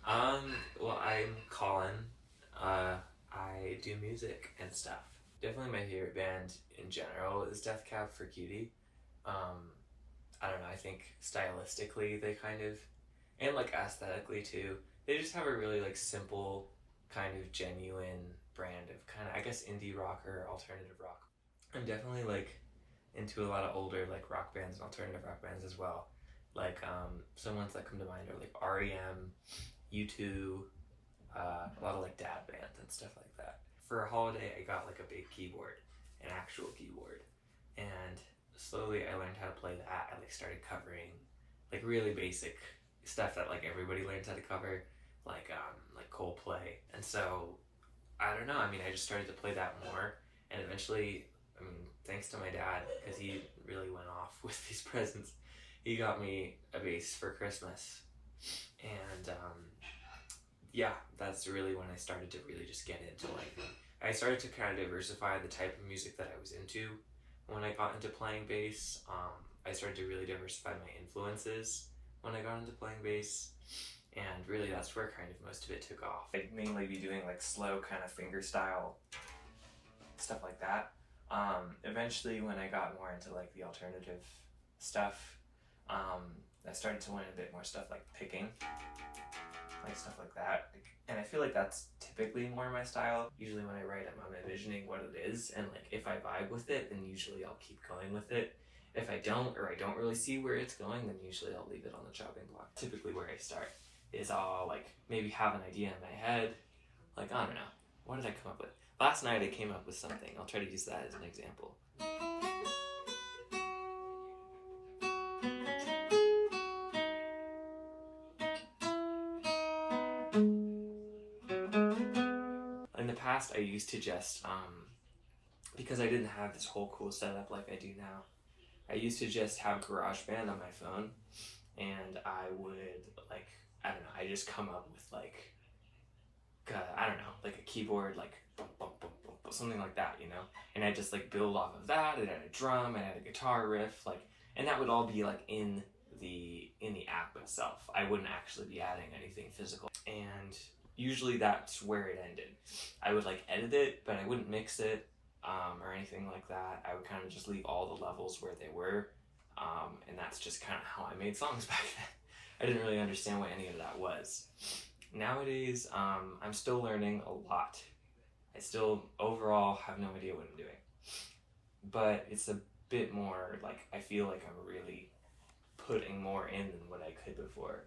Well, I'm Colin. I do music and stuff. Definitely my favorite band in general is Death Cab for Cutie. Um, I don't know, I think stylistically they kind of, and like aesthetically too, they just have a really like simple, kind of genuine brand of kind of, I guess, indie rock or alternative rock. I'm definitely like into a lot of older like rock bands and alternative rock bands as well. Like some ones that come to mind are like REM, U2, a lot of like dad bands and stuff like that. For a holiday, I got like a big keyboard, an actual keyboard, and slowly I learned how to play that. I like started covering like really basic stuff that like everybody learns how to cover, like Coldplay, and so I don't know. I mean, I just started to play that more, and eventually, I mean, thanks to my dad because he really went off with these presents. He got me a bass for Christmas, and yeah, that's really when I started to really just get into like, I started to kind of diversify the type of music that I was into when I got into playing bass. I started to really diversify my influences when I got into playing bass, and really that's where kind of most of it took off. I'd mainly be doing like slow kind of finger style stuff like that. Eventually, when I got more into like the alternative stuff, I started to learn a bit more stuff like picking, like stuff like that. And I feel like that's typically more my style. Usually when I write, I'm envisioning what it is, and like if I vibe with it, then usually I'll keep going with it. If I don't, or I don't really see where it's going, then usually I'll leave it on the chopping block. Typically where I start is I'll like maybe have an idea in my head, like I don't know, what did I come up with? Last night I came up with something. I'll try to use that as an example. In the past, I used to just, because I didn't have this whole cool setup like I do now, I used to just have GarageBand on my phone, and I would, like, I don't know, I just come up with, like, I don't know, like a keyboard, like, bum, bum, bum, bum, bum, something like that, you know? And I just, like, build off of that, and add a drum, and add a guitar riff, like, and that would all be, like, in the app itself. I wouldn't actually be adding anything physical. And usually that's where it ended. I would like edit it, but I wouldn't mix it or anything like that. I would kind of just leave all the levels where they were, and that's just kind of how I made songs back then. I didn't really understand what any of that was. Nowadays, I'm still learning a lot. I still overall have no idea what I'm doing, but it's a bit more like I feel like I'm really putting more in than what I could before.